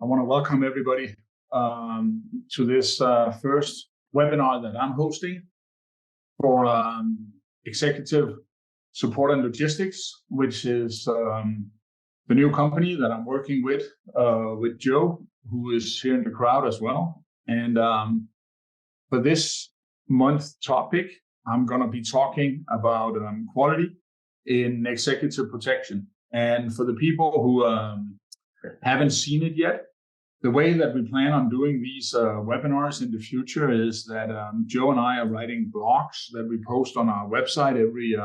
I want to welcome everybody to this first webinar that I'm hosting for executive support and logistics, which is the new company that I'm working with Joe, who is here in the crowd as well. And for this month's topic, I'm going to be talking about quality in executive protection. And for the people who haven't seen it yet, the way that we plan on doing these webinars in the future is that Joe and I are writing blogs that we post on our website every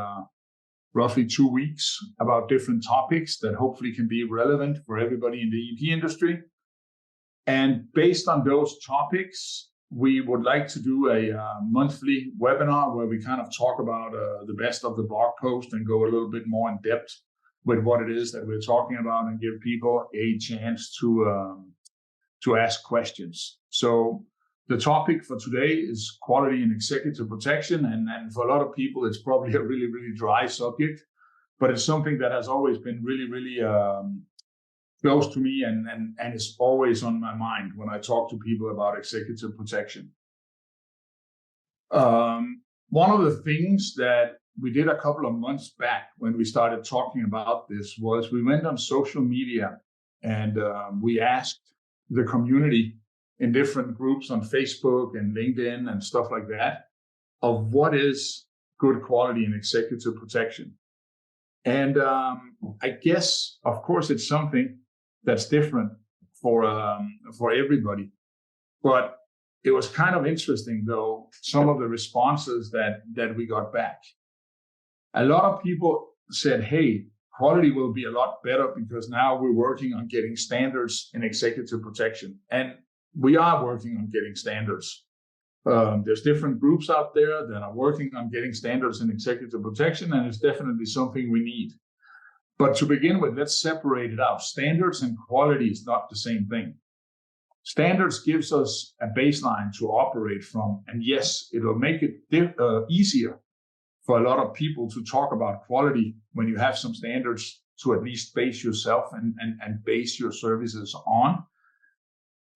roughly 2 weeks about different topics that hopefully can be relevant for everybody in the EP industry. And based on those topics, we would like to do a monthly webinar where we kind of talk about the best of the blog post and go a little bit more in depth with what it is that we're talking about and give people a chance to ask questions. So the topic for today is quality in executive protection. And for a lot of people, it's probably a really, really dry subject, but it's something that has always been really, really close to me and is always on my mind when I talk to people about executive protection. One of the things that we did a couple of months back when we started talking about this was we went on social media and we asked the community in different groups on Facebook and LinkedIn and stuff like that of what is good quality in executive protection. And I guess, of course, it's something that's different for everybody. But it was kind of interesting, though, some of the responses that we got back. A lot of people said, hey, quality will be a lot better because now we're working on getting standards in executive protection. And we are working on getting standards. There's different groups out there that are working on getting standards in executive protection, and it's definitely something we need. But to begin with, let's separate it out. Standards and quality is not the same thing. Standards gives us a baseline to operate from. And yes, it'll make it easier for a lot of people to talk about quality when you have some standards to at least base yourself and base your services on.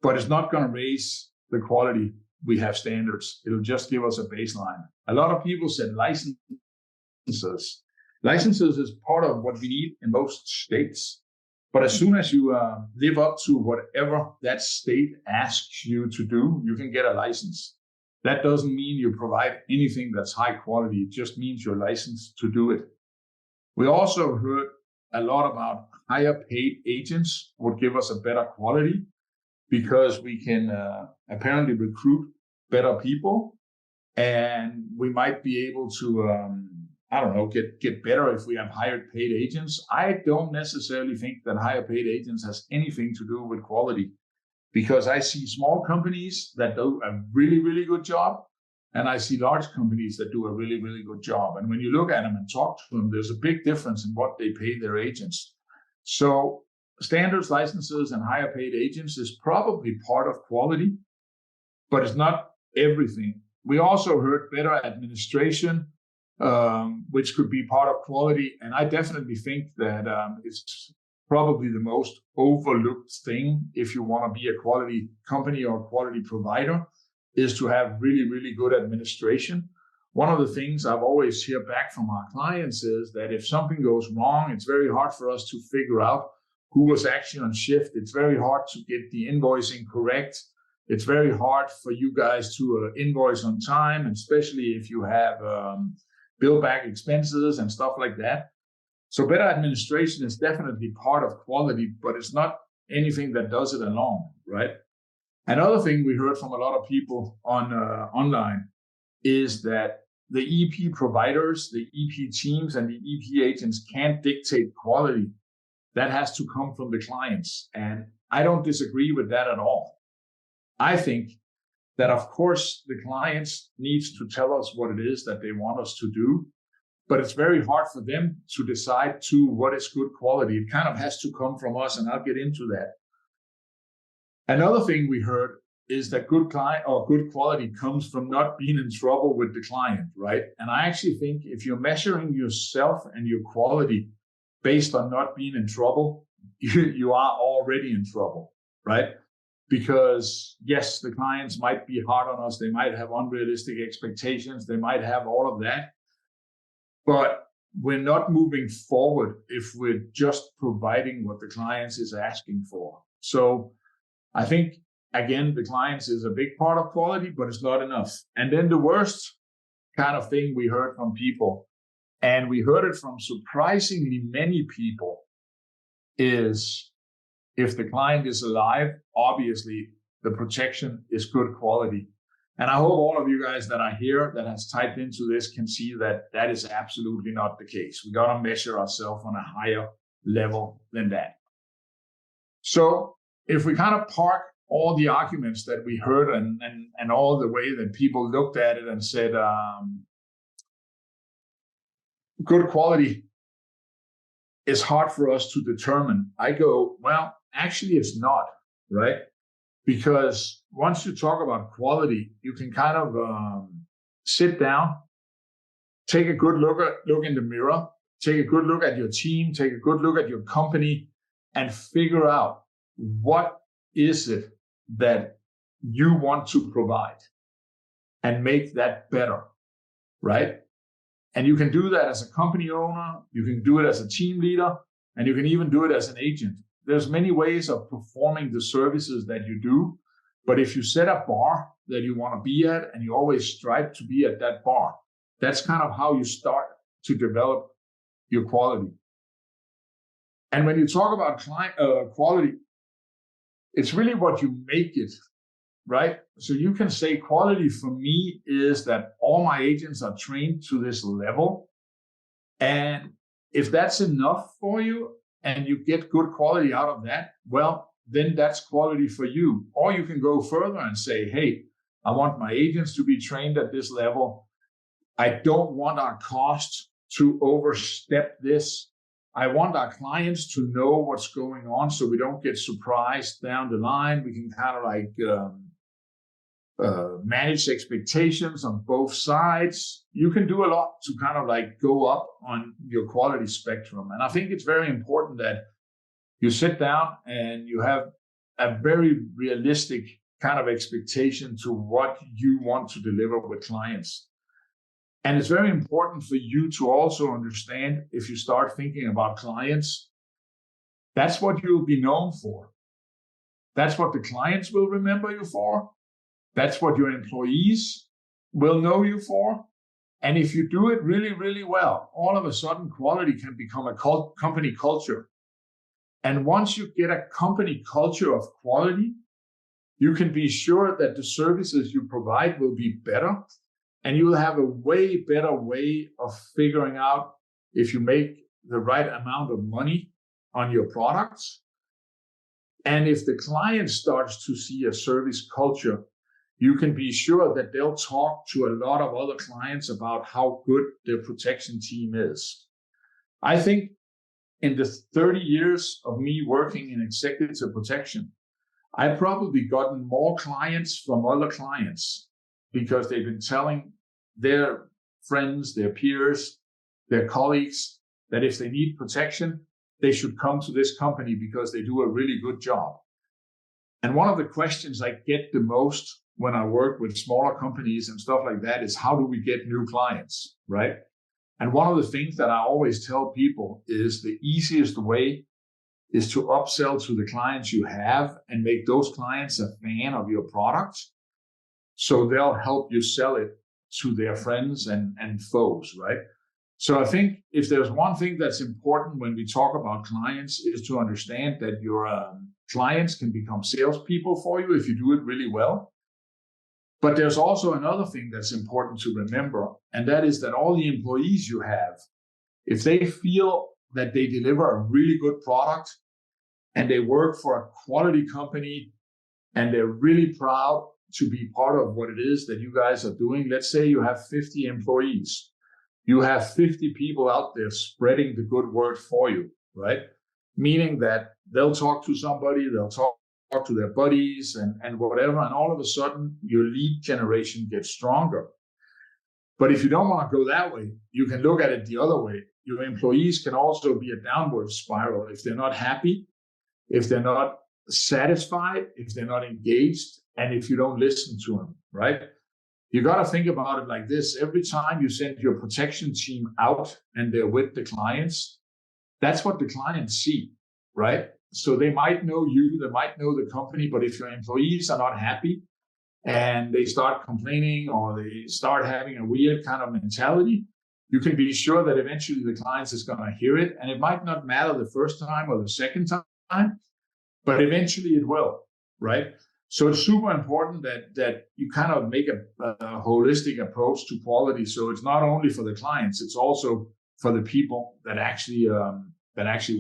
But it's not going to raise the quality. We have standards. It'll just give us a baseline. A lot of people said licenses. Licenses is part of what we need in most states. But as soon as you live up to whatever that state asks you to do, you can get a license. That doesn't mean you provide anything that's high quality. It just means you're licensed to do it. We also heard a lot about higher paid agents would give us a better quality because we can apparently recruit better people, and we might be able to, get better if we have higher paid agents. I don't necessarily think that higher paid agents has anything to do with quality, because I see small companies that do a really, really good job, and I see large companies that do a really, really good job. And when you look at them and talk to them, there's a big difference in what they pay their agents. So standards, licenses, and higher paid agents is probably part of quality, but it's not everything. We also heard better administration, which could be part of quality. And I definitely think that it's probably the most overlooked thing if you want to be a quality company or quality provider is to have really, really good administration. One of the things I've always heard back from our clients is that if something goes wrong, it's very hard for us to figure out who was actually on shift. It's very hard to get the invoicing correct. It's very hard for you guys to invoice on time, especially if you have bill back expenses and stuff like that. So better administration is definitely part of quality, but it's not anything that does it alone, right? Another thing we heard from a lot of people on online is that the EP providers, the EP teams, and the EP agents can't dictate quality. That has to come from the clients. And I don't disagree with that at all. I think that, of course, the clients needs to tell us what it is that they want us to do, but it's very hard for them to decide what is good quality. It kind of has to come from us, and I'll get into that. Another thing we heard is that good quality comes from not being in trouble with the client, right? And I actually think if you're measuring yourself and your quality based on not being in trouble, you are already in trouble. right? Because yes, the clients might be hard on us. They might have unrealistic expectations. They might have all of that, but we're not moving forward if we're just providing what the clients is asking for. So I think, again, the clients is a big part of quality, but it's not enough. And then the worst kind of thing we heard from people, and we heard it from surprisingly many people, is if the client is alive, obviously the protection is good quality. And I hope all of you guys that are here that has typed into this can see that that is absolutely not the case. We got to measure ourselves on a higher level than that. So if we kind of park all the arguments that we heard and all the way that people looked at it and said, good quality is hard for us to determine. I go, well, actually it's not, right? Because once you talk about quality, you can kind of sit down, take a good look in the mirror, take a good look at your team, take a good look at your company, and figure out what is it that you want to provide and make that better, right? And you can do that as a company owner, you can do it as a team leader, and you can even do it as an agent. There's many ways of performing the services that you do, but if you set a bar that you want to be at and you always strive to be at that bar, that's kind of how you start to develop your quality. And when you talk about quality, it's really what you make it, right? So you can say quality for me is that all my agents are trained to this level. And if that's enough for you and you get good quality out of that, well, then that's quality for you. Or you can go further and say, hey, I want my agents to be trained at this level. I don't want our costs to overstep this. I want our clients to know what's going on so we don't get surprised down the line. We can kind of like manage expectations on both sides. You can do a lot to kind of like go up on your quality spectrum. And I think it's very important that you sit down and you have a very realistic kind of expectation to what you want to deliver with clients. And it's very important for you to also understand, if you start thinking about clients, that's what you'll be known for. That's what the clients will remember you for. That's what your employees will know you for. And if you do it really, really well, all of a sudden quality can become a company culture. And once you get a company culture of quality, you can be sure that the services you provide will be better. And you will have a way better way of figuring out if you make the right amount of money on your products. And if the client starts to see a service culture, you can be sure that they'll talk to a lot of other clients about how good their protection team is. I think in the 30 years of me working in executive protection, I've probably gotten more clients from other clients because they've been telling their friends, their peers, their colleagues that if they need protection, they should come to this company because they do a really good job. And one of the questions I get the most when I work with smaller companies and stuff like that is, how do we get new clients, right? And one of the things that I always tell people is the easiest way is to upsell to the clients you have and make those clients a fan of your product, so they'll help you sell it to their friends and foes, right? So I think if there's one thing that's important when we talk about clients is to understand that your clients can become salespeople for you if you do it really well. But there's also another thing that's important to remember, and that is that all the employees you have, if they feel that they deliver a really good product and they work for a quality company and they're really proud to be part of what it is that you guys are doing. Let's say you have 50 employees. You have 50 people out there spreading the good word for you, right? Meaning that they'll talk to somebody, they'll talk to their buddies and whatever, and all of a sudden your lead generation gets stronger. But if you don't want to go that way, you can look at it the other way. Your employees can also be a downward spiral if they're not happy, if they're not satisfied, if they're not engaged, and if you don't listen to them, right? You got to think about it like this. Every time you send your protection team out and they're with the clients, that's what the clients see, right? So they might know you, they might know the company, but if your employees are not happy and they start complaining or they start having a weird kind of mentality, you can be sure that eventually the clients is going to hear it. And it might not matter the first time or the second time, but eventually it will, right? So it's super important that you kind of make a holistic approach to quality. So it's not only for the clients, it's also for the people that actually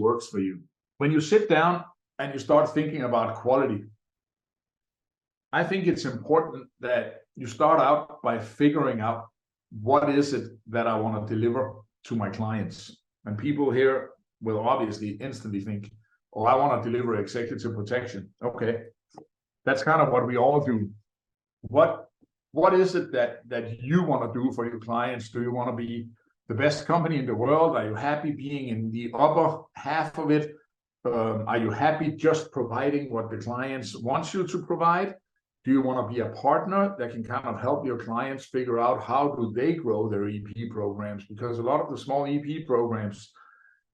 works for you. When you sit down and you start thinking about quality, I think it's important that you start out by figuring out what is it that I want to deliver to my clients. And people here will obviously instantly think, oh, I want to deliver executive protection. Okay, that's kind of what we all do. What is it that you want to do for your clients? Do you want to be the best company in the world? Are you happy being in the upper half of it? Are you happy just providing what the clients want you to provide? Do you want to be a partner that can kind of help your clients figure out how do they grow their EP programs? Because a lot of the small EP programs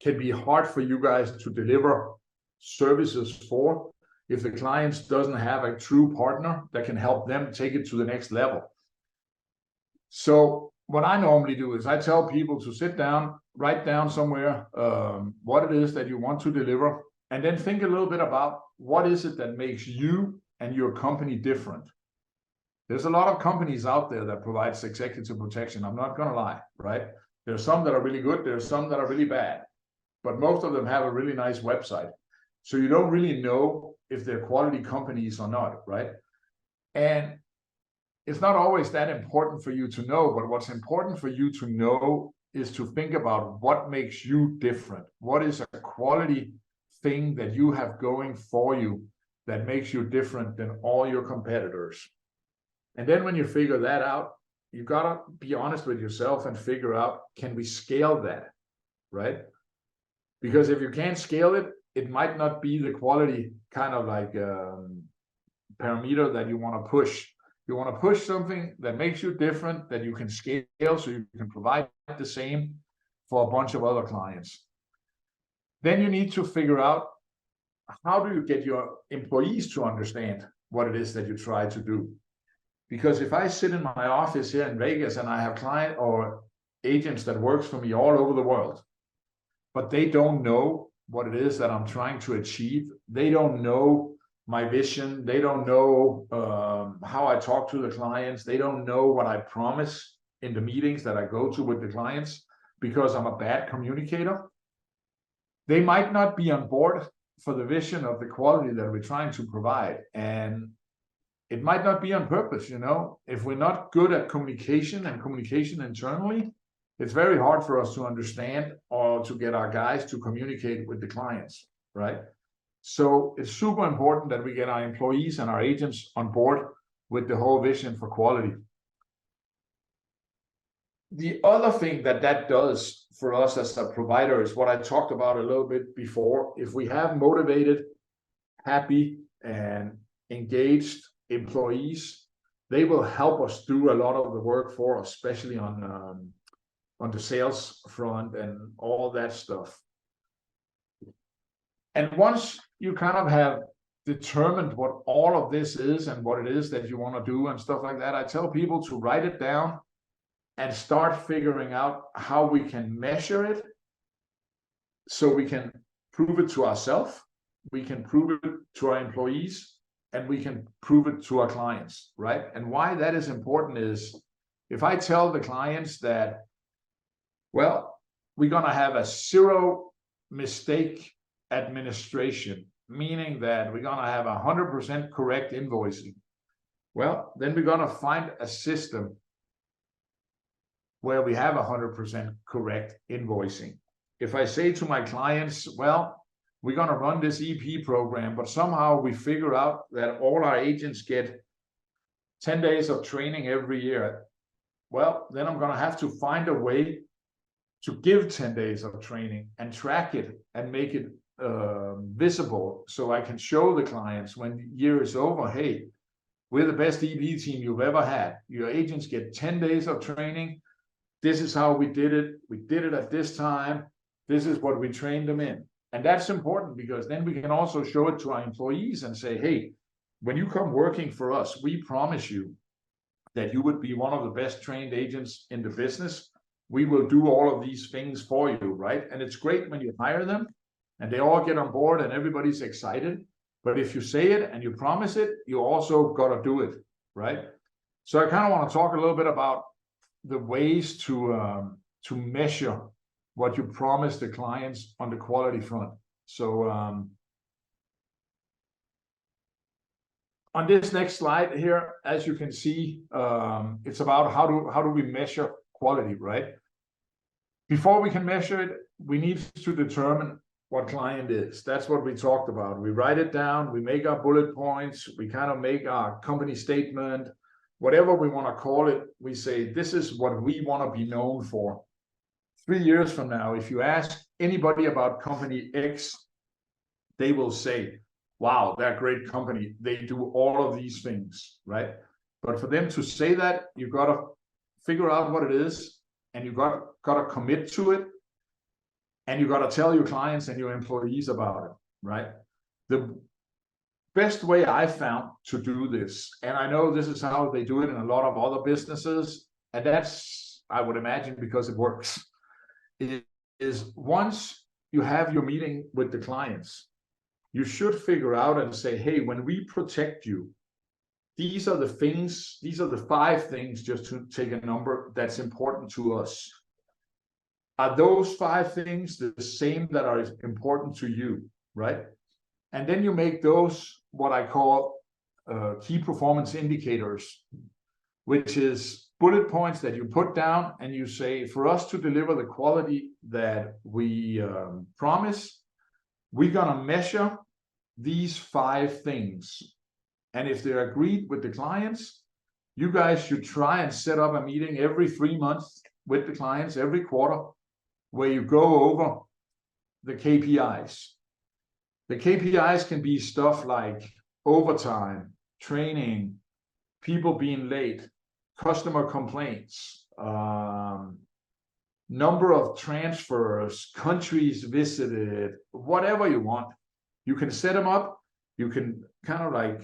can be hard for you guys to deliver services for if the clients doesn't have a true partner that can help them take it to the next level. So what I normally do is I tell people to sit down, write down somewhere what it is that you want to deliver, and then think a little bit about what is it that makes you and your company different. There's a lot of companies out there that provides executive protection. I'm not going to lie, right? There's some that are really good. There's some that are really bad, but most of them have a really nice website. So you don't really know if they're quality companies or not, right? And it's not always that important for you to know, but what's important for you to know is to think about what makes you different. What is a quality thing that you have going for you that makes you different than all your competitors? And then when you figure that out, you got to be honest with yourself and figure out, can we scale that, right? Because if you can't scale it, it might not be the quality kind of like parameter that you want to push. You want to push something that makes you different, that you can scale so you can provide the same for a bunch of other clients. Then you need to figure out, how do you get your employees to understand what it is that you try to do? Because if I sit in my office here in Vegas and I have client or agents that works for me all over the world, but they don't know what it is that I'm trying to achieve, they don't know my vision, they don't know how I talk to the clients, they don't know what I promise in the meetings that I go to with the clients, because I'm a bad communicator, they might not be on board for the vision of the quality that we're trying to provide. And it might not be on purpose, you know. If we're not good at communication and communication internally, it's very hard for us to understand or to get our guys to communicate with the clients, right? So it's super important that we get our employees and our agents on board with the whole vision for quality. The other thing that does for us as a provider is what I talked about a little bit before. If we have motivated, happy, and engaged employees, they will help us do a lot of the work for us, especially on the sales front and all that stuff. And once you kind of have determined what all of this is and what it is that you want to do and stuff like that, I tell people to write it down and start figuring out how we can measure it, so we can prove it to ourselves, we can prove it to our employees, and we can prove it to our clients, right? And why that is important is, if I tell the clients that, well, we're going to have a 0 mistake administration, meaning that we're going to have 100% correct invoicing, well, then we're going to find a system where we have 100% correct invoicing. If I say to my clients, well, we're going to run this EP program, but somehow we figure out that all our agents get 10 days of training every year, well, then I'm going to have to find a way to give 10 days of training and track it and make it visible, so I can show the clients when the year is over, hey, we're the best EP team you've ever had. Your agents get 10 days of training. This is how we did it. We did it at this time. This is what we trained them in. And that's important because then we can also show it to our employees and say, hey, when you come working for us, we promise you that you would be one of the best trained agents in the business. We will do all of these things for you, right? And it's great when you hire them and they all get on board and everybody's excited. But if you say it and you promise it, you also got to do it, right? So I kind of want to talk a little bit about the ways to measure what you promise the clients on the quality front. So on this next slide here, as you can see, it's about how do we measure quality, right? Before we can measure it, we need to determine what client is. That's what we talked about. We write it down, we make our bullet points, we kind of make our company statement, whatever we want to call it. We say, this is what we want to be known for. 3 years from now, if you ask anybody about company X, they will say, wow, they're a great company. They do all of these things, right? But for them to say that, you got to figure out what it is, and you got to commit to it, and you got to tell your clients and your employees about it, right? The best way I found to do this, and I know this is how they do it in a lot of other businesses, and that's, I would imagine, because it works, is once you have your meeting with the clients, you should figure out and say, hey, when we protect you, these are the things, these are the 5 things, just to take a number, that's important to us. Are those 5 things the same that are important to you, right? And then you make those what I call key performance indicators, which is bullet points that you put down and you say, for us to deliver the quality that we promise, we're going to measure these 5 things. And if they're agreed with the clients, you guys should try and set up a meeting every 3 months with the clients, every quarter, where you go over the KPIs. The KPIs can be stuff like overtime, training, people being late, customer complaints, number of transfers, countries visited, whatever you want. You can set them up. You can kind of like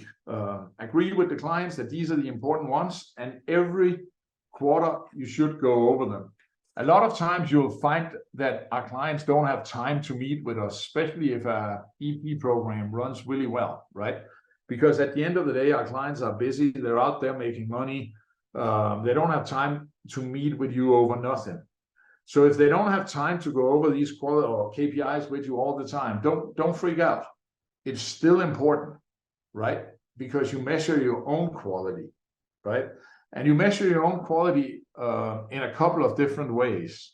agree with the clients that these are the important ones, and every quarter you should go over them. A lot of times you'll find that our clients don't have time to meet with us, especially if our EP program runs really well, right? Because at the end of the day, our clients are busy. They're out there making money. They don't have time to meet with you over nothing. So if they don't have time to go over these quality or KPIs with you all the time, don't freak out. It's still important, right? Because you measure your own quality, right? And you measure your own quality in a couple of different ways.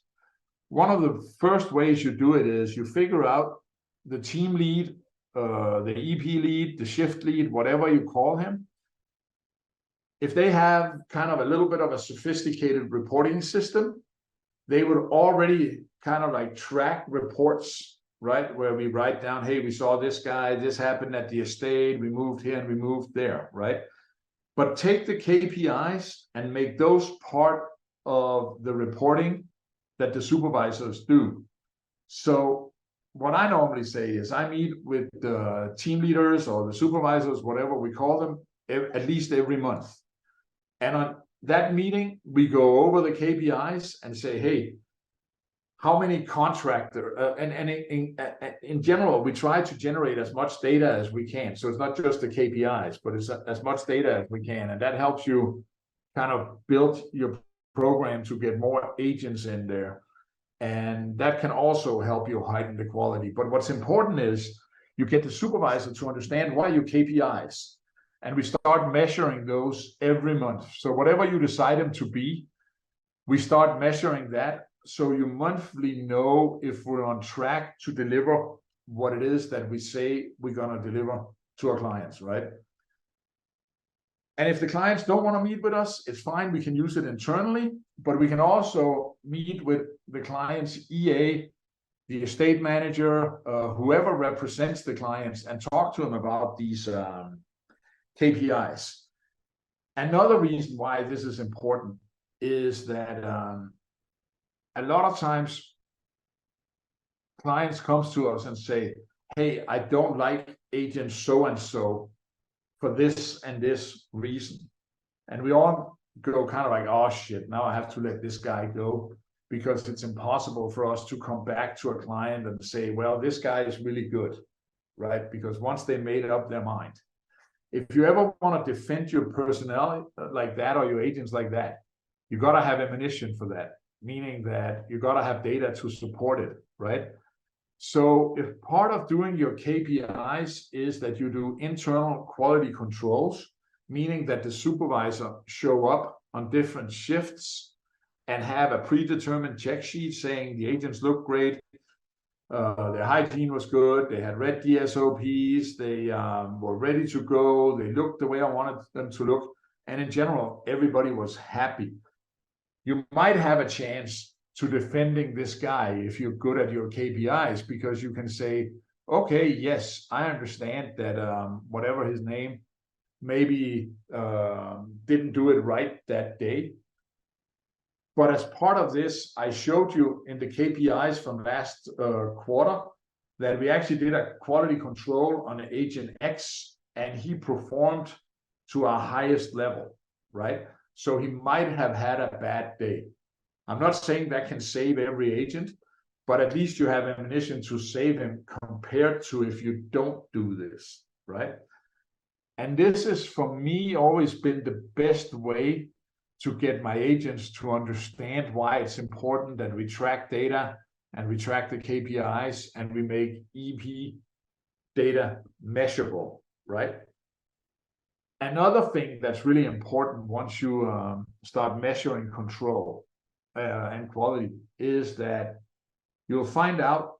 One of the first ways you do it is you figure out the team lead, the EP lead, the shift lead, whatever you call him. If they have kind of a little bit of a sophisticated reporting system, they would already kind of like track reports, right? Where we write down, hey, we saw this guy, this happened at the estate, we moved here and we moved there, right? But take the KPIs and make those part of the reporting that the supervisors do. So what I normally say is I meet with the team leaders or the supervisors, whatever we call them, at least every month. And on that meeting, we go over the KPIs and say, hey, how many contractors, in general, we try to generate as much data as we can. So it's not just the KPIs, but it's as much data as we can. And that helps you kind of build your program to get more agents in there. And that can also help you heighten the quality. But what's important is you get the supervisor to understand what are your KPIs. And we start measuring those every month. So whatever you decide them to be, we start measuring that. So you monthly know if we're on track to deliver what it is that we say we're going to deliver to our clients, right? And if the clients don't want to meet with us, it's fine. We can use it internally, but we can also meet with the client's EA the estate manager, whoever represents the clients, and talk to them about these KPIs. Another reason why this is important is that a lot of times clients come to us and say, hey, I don't like agent so-and-so for this and this reason. And we all go kind of like, oh shit, now I have to let this guy go, because it's impossible for us to come back to a client and say, well, this guy is really good, right? Because once they made up their mind, if you ever want to defend your personnel like that or your agents like that, you got to have ammunition for that, meaning that you got to have data to support it, right? So if part of doing your KPIs is that you do internal quality controls, meaning that the supervisor show up on different shifts and have a predetermined check sheet saying the agents look great, their hygiene was good, they had read the SOPs, they were ready to go, they looked the way I wanted them to look, and in general, everybody was happy. You might have a chance to defending this guy if you're good at your KPIs, because you can say, okay, yes, I understand that whatever his name, maybe didn't do it right that day. But as part of this, I showed you in the KPIs from last quarter that we actually did a quality control on agent X, and he performed to our highest level, right? So he might have had a bad day. I'm not saying that can save every agent, but at least you have ammunition to save him compared to if you don't do this, right? And this is, for me, always been the best way to get my agents to understand why it's important that we track data and we track the KPIs and we make EP data measurable, right? Another thing that's really important once you start measuring control and quality is that you'll find out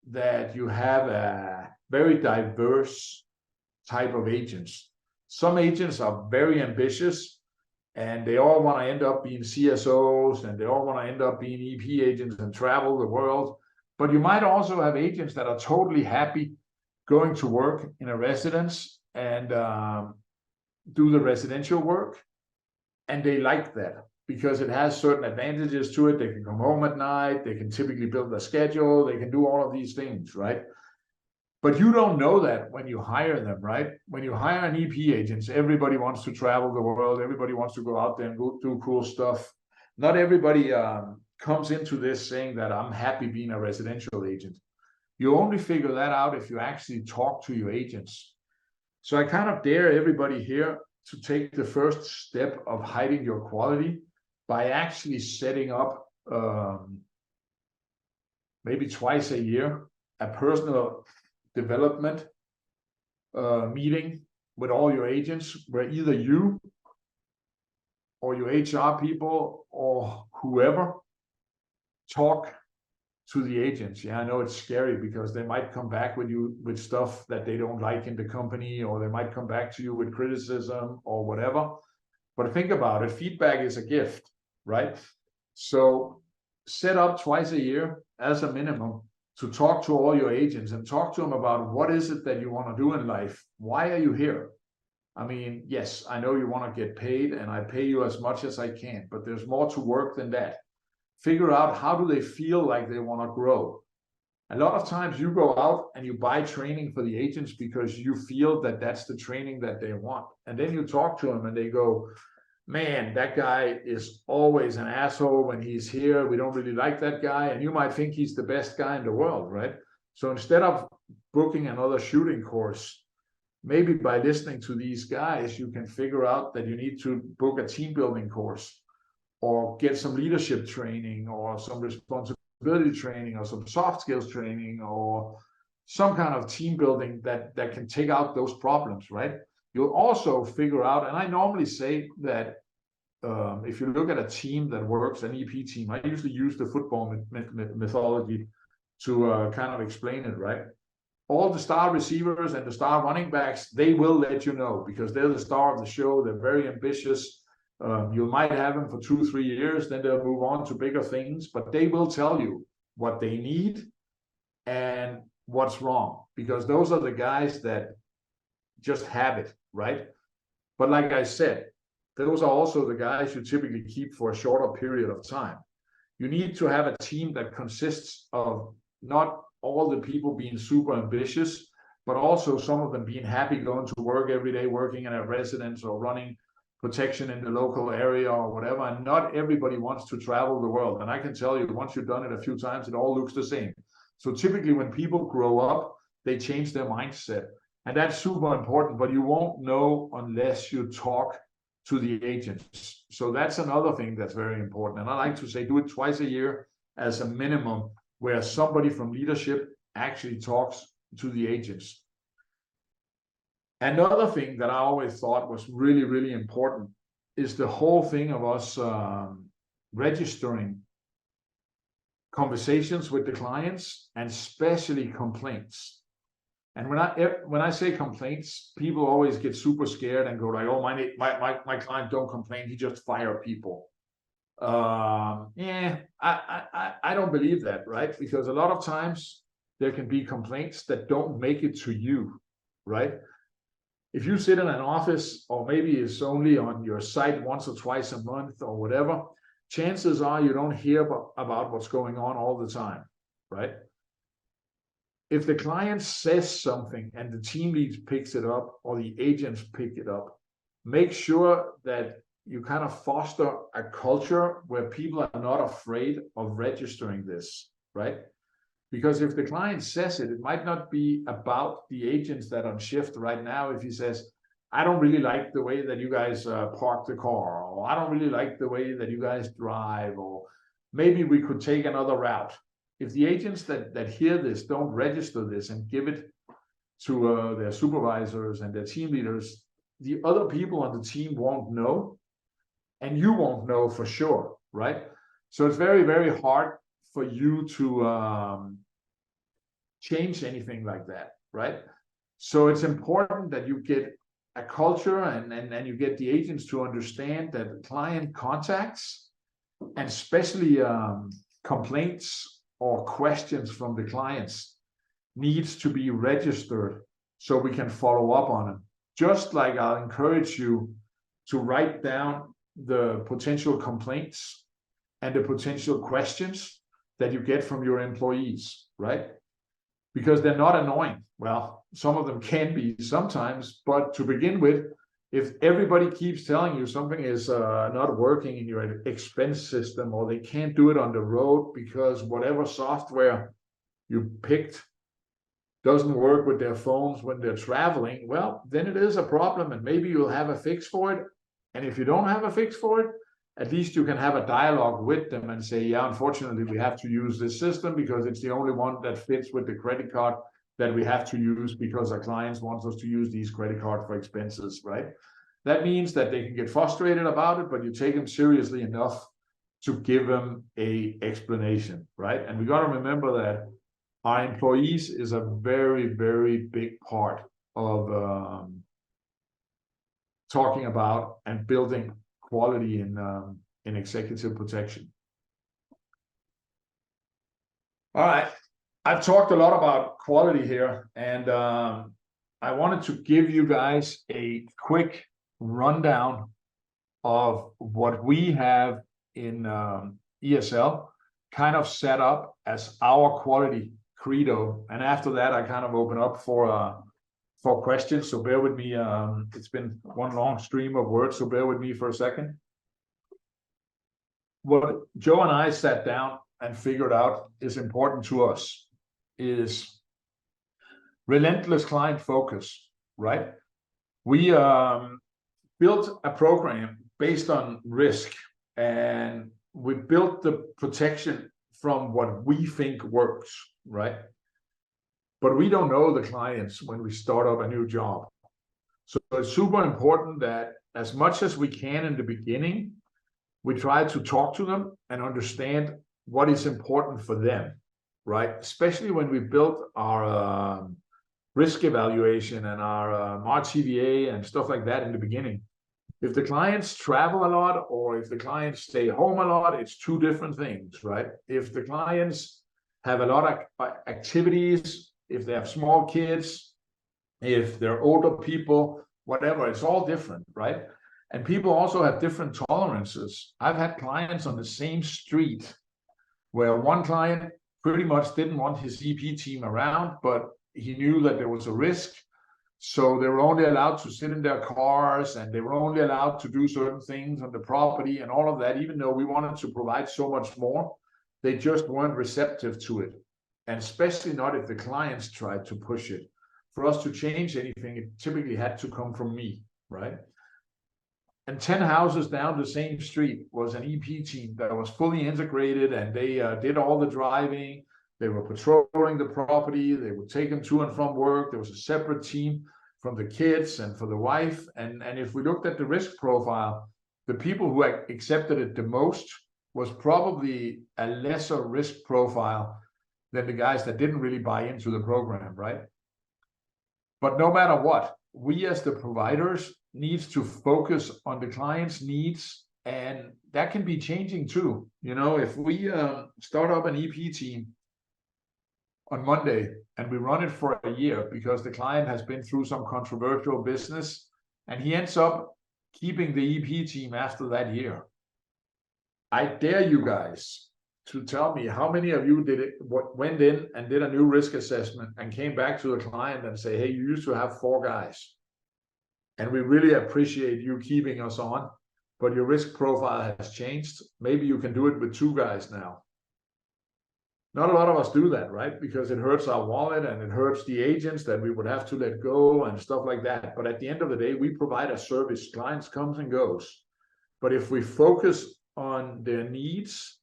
that you have a very diverse type of agents. Some agents are very ambitious and they all want to end up being CSOs and they all want to end up being EP agents and travel the world. But you might also have agents that are totally happy going to work in a residence and do the residential work. And they like that because it has certain advantages to it. They can come home at night. They can typically build a schedule. They can do all of these things, right? But you don't know that when you hire them, right? When you hire an EP agents, everybody wants to travel the world. Everybody wants to go out there and go do cool stuff. Not everybody comes into this saying that I'm happy being a residential agent. You only figure that out if you actually talk to your agents. So I kind of dare everybody here to take the first step of hiding your quality by actually setting up maybe twice a year a personal development meeting with all your agents, where either you or your HR people or whoever talk to the agents. Yeah, I know it's scary because they might come back with you with stuff that they don't like in the company, or they might come back to you with criticism or whatever. But think about it, feedback is a gift, right? So set up twice a year as a minimum to talk to all your agents and talk to them about what is it that you want to do in life? Why are you here? I mean, yes, I know you want to get paid and I pay you as much as I can, but there's more to work than that. Figure out how do they feel like they want to grow. A lot of times you go out and you buy training for the agents because you feel that that's the training that they want. And then you talk to them and they go, man, that guy is always an asshole when he's here. We don't really like that guy. And you might think he's the best guy in the world, right? So instead of booking another shooting course, maybe by listening to these guys, you can figure out that you need to book a team building course or get some leadership training or some responsibility training or some soft skills training or some kind of team building that can take out those problems, right? You'll also figure out, and I normally say that if you look at a team that works, an EP team, I usually use the football mythology to kind of explain it, right? All the star receivers and the star running backs, they will let you know because they're the star of the show. They're very ambitious. You might have them for 2-3 years, then they'll move on to bigger things, but they will tell you what they need and what's wrong, because those are the guys that just have it, right? But like I said, those are also the guys you typically keep for a shorter period of time. You need to have a team that consists of not all the people being super ambitious, but also some of them being happy going to work every day, working in a residence or running protection in the local area or whatever. And not everybody wants to travel the world. And I can tell you, once you've done it a few times, it all looks the same. So typically when people grow up, they change their mindset. And that's super important, but you won't know unless you talk to the agents. So that's another thing that's very important. And I like to say, do it twice a year as a minimum, where somebody from leadership actually talks to the agents. Another thing that I always thought was really, really important is the whole thing of us registering conversations with the clients, and especially complaints. And when I say complaints, people always get super scared and go like, "Oh, my client don't complain; he just fire people." I don't believe that, right? Because a lot of times there can be complaints that don't make it to you, right? If you sit in an office, or maybe it's only on your site once or twice a month or whatever, chances are you don't hear about what's going on all the time, right? If the client says something and the team lead picks it up, or the agents pick it up, make sure that you kind of foster a culture where people are not afraid of registering this, right? Because if the client says it, it might not be about the agents that are on shift right now. If he says, "I don't really like the way that you guys park the car," or "I don't really like the way that you guys drive," or "maybe we could take another route." If the agents that hear this don't register this and give it to their supervisors and their team leaders, the other people on the team won't know, and you won't know for sure, right? So it's very, very hard for you to change anything like that, right? So it's important that you get a culture and you get the agents to understand that client contacts, and especially complaints or questions from the clients, needs to be registered so we can follow up on them. Just like I'll encourage you to write down the potential complaints and the potential questions that you get from your employees, right? Because they're not annoying. Well, some of them can be sometimes, but to begin with, if everybody keeps telling you something is not working in your expense system, or they can't do it on the road because whatever software you picked doesn't work with their phones when they're traveling, well, then it is a problem, and maybe you'll have a fix for it. And if you don't have a fix for it, at least you can have a dialogue with them and say, "Yeah, unfortunately, we have to use this system because it's the only one that fits with the credit card that we have to use because our clients want us to use these credit cards for expenses," right? That means that they can get frustrated about it, but you take them seriously enough to give them a explanation, right? And we got to remember that our employees is a very, very big part of talking about and building quality in executive protection. All right, I've talked a lot about quality here, and I wanted to give you guys a quick rundown of what we have in ESL, kind of set up as our quality credo. And after that, I kind of open up for questions. So bear with me. It's been one long stream of words, so bear with me for a second. What Joe and I sat down and figured out is important to us is relentless client focus, right? We built a program based on risk, and we built the protection from what we think works, right? But we don't know the clients when we start up a new job. So it's super important that as much as we can in the beginning, we try to talk to them and understand what is important for them, right? Especially when we built our risk evaluation and our RTVA and stuff like that in the beginning. If the clients travel a lot or if the clients stay home a lot, it's two different things, right? If the clients have a lot of activities, if they have small kids, if they're older people, whatever, it's all different, right? And people also have different tolerances. I've had clients on the same street where one client pretty much didn't want his EP team around, but he knew that there was a risk. So they were only allowed to sit in their cars, and they were only allowed to do certain things on the property and all of that, even though we wanted to provide so much more. They just weren't receptive to it. And especially not if the clients tried to push it. For us to change anything, it typically had to come from me, right? And 10 houses down the same street was an EP team that was fully integrated, and they did all the driving. They were patrolling the property. They would take them to and from work. There was a separate team from the kids and for the wife. And if we looked at the risk profile, the people who accepted it the most was probably a lesser risk profile than the guys that didn't really buy into the program, right? But no matter what, we as the providers needs to focus on the client's needs, and that can be changing too. You know, if we start up an EP team on Monday and we run it for a year because the client has been through some controversial business and he ends up keeping the EP team after that year, I dare you guys to tell me how many of you went in and did a new risk assessment and came back to the client and say, hey, you used to have 4 guys, and we really appreciate you keeping us on, but your risk profile has changed. Maybe you can do it with 2 guys now. Not a lot of us do that, right? Because it hurts our wallet and it hurts the agents that we would have to let go and stuff like that. But at the end of the day, we provide a service. Clients comes and goes. But if we focus on their needs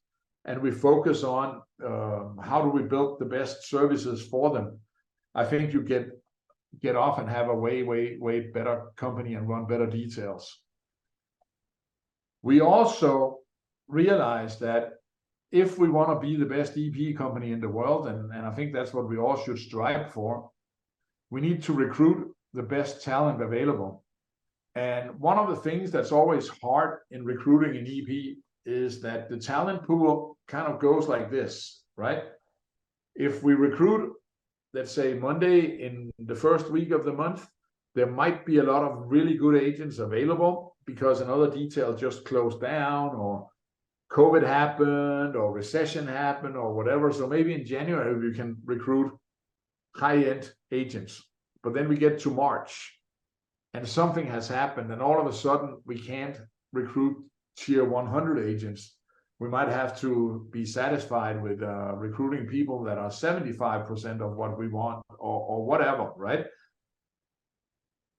and we focus on how do we build the best services for them, I think you get off and have a way better company and run better details. We also realize that if we want to be the best EP company in the world, and I think that's what we all should strive for, we need to recruit the best talent available. And one of the things that's always hard in recruiting an EP is that the talent pool kind of goes like this, right? If we recruit, let's say Monday in the first week of the month, there might be a lot of really good agents available because another detail just closed down, or COVID happened, or recession happened, or whatever. So maybe in January we can recruit high-end agents. But then we get to March and something has happened, and all of a sudden we can't recruit tier 100 agents. We might have to be satisfied with recruiting people that are 75% of what we want, or whatever, right?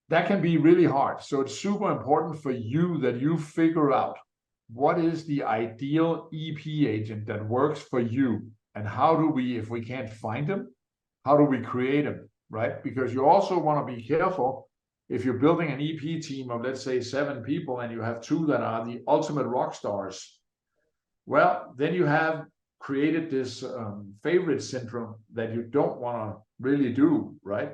That can be really hard. So it's super important for you that you figure out what is the ideal EP agent that works for you, and how do we, if we can't find them, how do we create them, right? Because you also want to be careful if you're building an EP team of, let's say, 7 people and you have 2 that are the ultimate rock stars. Well, then you have created this favorite syndrome that you don't want to really do, right?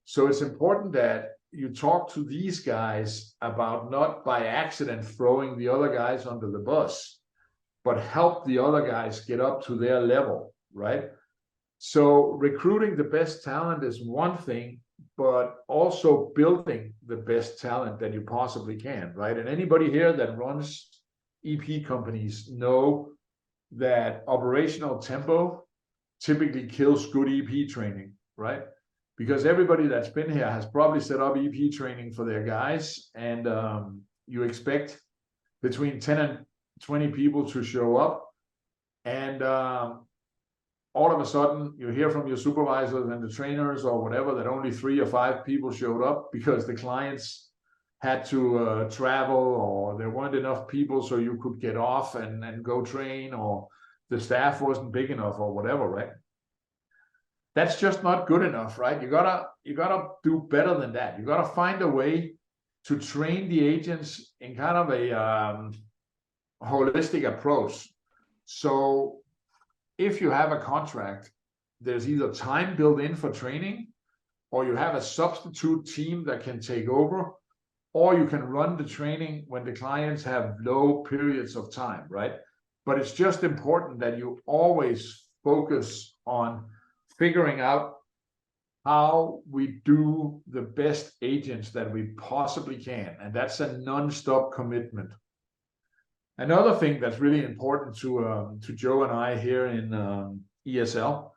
So it's important that you talk to these guys about not by accident throwing the other guys under the bus, but help the other guys get up to their level, right? So recruiting the best talent is one thing, but also building the best talent that you possibly can, right? And anybody here that runs EP companies know that operational tempo typically kills good EP training, right? Because everybody that's been here has probably set up EP training for their guys, and you expect between 10 and 20 people to show up, and all of a sudden you hear from your supervisors and the trainers or whatever that only 3 or 5 people showed up because the clients had to travel, or there weren't enough people so you could get off and go train, or the staff wasn't big enough, or whatever, right? That's just not good enough, right? You gotta do better than that. You gotta find a way to train the agents in kind of a holistic approach. So if you have a contract, there's either time built in for training, or you have a substitute team that can take over, or you can run the training when the clients have low periods of time, right? But it's just important that you always focus on figuring out how we do the best agents that we possibly can. And that's a non-stop commitment. Another thing that's really important to Joe and I here in ESL,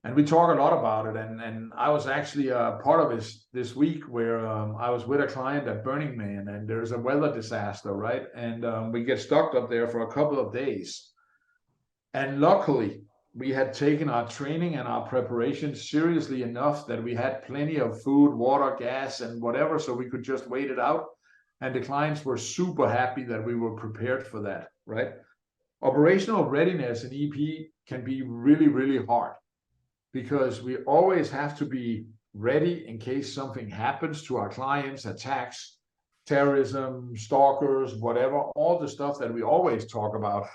and we talk a lot about it. And I was actually part of this week where I was with a client at Burning Man, and there's a weather disaster, right? And we get stuck up there for a couple of days. And luckily, we had taken our training and our preparation seriously enough that we had plenty of food, water, gas, and whatever, so we could just wait it out. And the clients were super happy that we were prepared for that, right? Operational readiness in EP can be really, really hard because we always have to be ready in case something happens to our clients, attacks, terrorism, stalkers, whatever, all the stuff that we always talk about.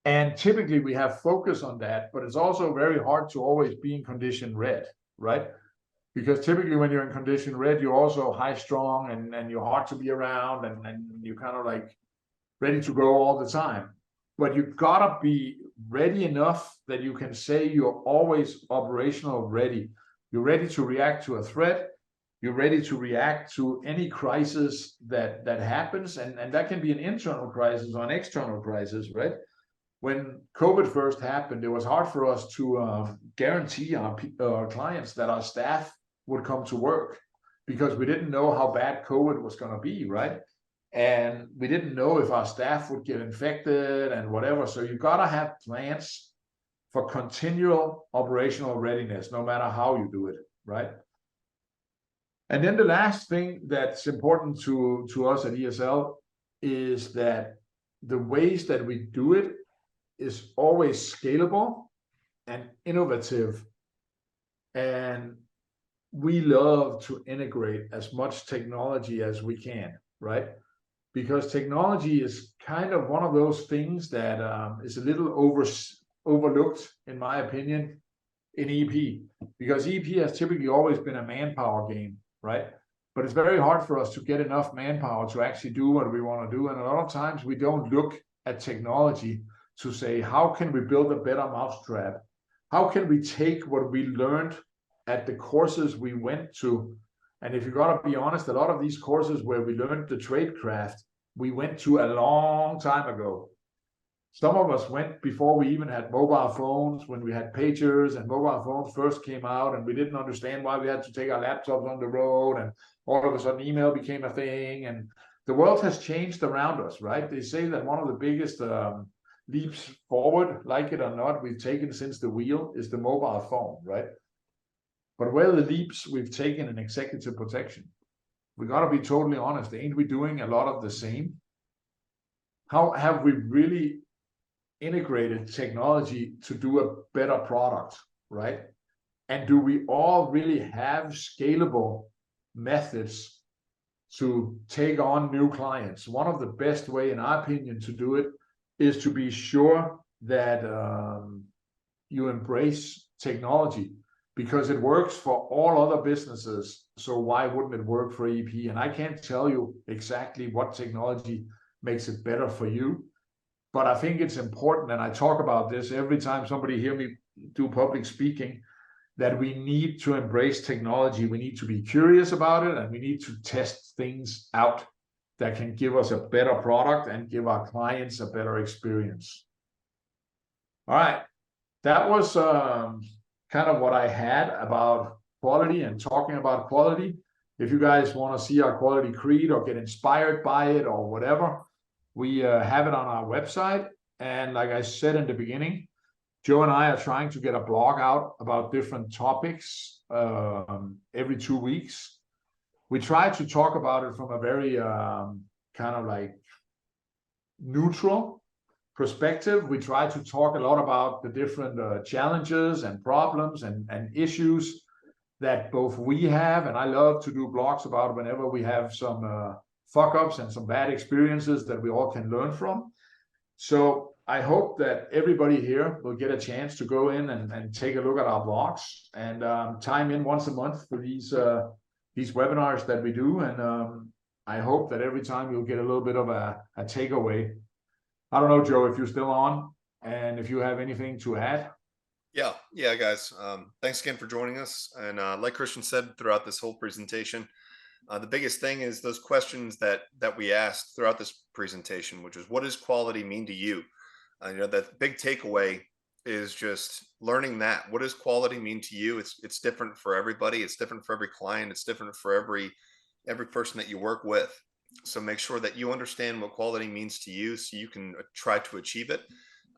And typically we have focus on that, but it's also very hard to always be in condition red, right? Because typically when you're in condition red, you're also high strung and you're hard to be around and you're kind of like ready to go all the time. But you've got to be ready enough that you can say you're always operational ready. You're ready to react to a threat. You're ready to react to any crisis that happens. And that can be an internal crisis or an external crisis, right? When COVID first happened, it was hard for us to guarantee our clients that our staff would come to work because we didn't know how bad COVID was going to be, right? And we didn't know if our staff would get infected and whatever. So you got to have plans for continual operational readiness, no matter how you do it, right? And then the last thing that's important to us at ESL is that the ways that we do it is always scalable and innovative. And we love to integrate as much technology as we can, right? Because technology is kind of one of those things that is a little overlooked, in my opinion, in EP. Because EP has typically always been a manpower game, right? But it's very hard for us to get enough manpower to actually do what we want to do. And a lot of times we don't look at technology to say, how can we build a better mousetrap? How can we take what we learned at the courses we went to? And if you got to be honest, a lot of these courses where we learned the trade craft, we went to a long time ago. Some of us went before we even had mobile phones, when we had pagers and mobile phones first came out, and we didn't understand why we had to take our laptops on the road, and all of a sudden email became a thing. And the world has changed around us, right? They say that one of the biggest leaps forward, like it or not, we've taken since the wheel is the mobile phone, right? But where are the leaps we've taken in executive protection? We got to be totally honest. Ain't we doing a lot of the same? How have we really integrated technology to do a better product, right? And do we all really have scalable methods to take on new clients? One of the best way, in our opinion, to do it is to be sure that you embrace technology, because it works for all other businesses. So why wouldn't it work for EP? And I can't tell you exactly what technology makes it better for you, but I think it's important, and I talk about this every time somebody hear me do public speaking, that we need to embrace technology. We need to be curious about it, and we need to test things out that can give us a better product and give our clients a better experience. All right, that was kind of what I had about quality and talking about quality. If you guys want to see our quality creed or get inspired by it or whatever, we have it on our website. And like I said in the beginning, Joe and I are trying to get a blog out about different topics every 2 weeks. We try to talk about it from a very kind of like neutral perspective. We try to talk a lot about the different challenges and problems and issues that both we have, and I love to do blogs about whenever we have some fuck-ups and some bad experiences that we all can learn from. So I hope that everybody here will get a chance to go in and take a look at our blogs and time in once a month for these webinars that we do. And I hope that every time you'll get a little bit of a takeaway. I don't know, Joe, if you're still on and if you have anything to add. Yeah, guys. Thanks again for joining us. And like Christian said throughout this whole presentation, the biggest thing is those questions that we asked throughout this presentation, which is, what does quality mean to you? That big takeaway is just learning that. What does quality mean to you? It's different for everybody. It's different for every client. It's different for every person that you work with. So make sure that you understand what quality means to you, so you can try to achieve it.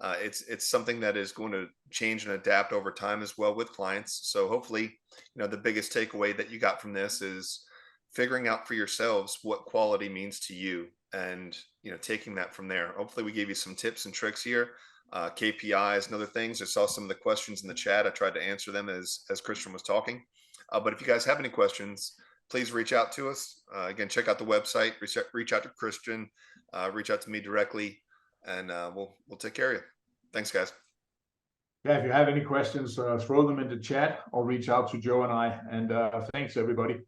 It's something that is going to change and adapt over time as well with clients. So hopefully, the biggest takeaway that you got from this is figuring out for yourselves what quality means to you, and taking that from there. Hopefully we gave you some tips and tricks here, KPIs and other things. I saw some of the questions in the chat. I tried to answer them as Christian was talking. But if you guys have any questions, please reach out to us. Again, check out the website, reach out to Christian, reach out to me directly, and we'll take care of you. Thanks, guys. Yeah, if you have any questions, throw them in the chat or reach out to Joe and I. And thanks, everybody.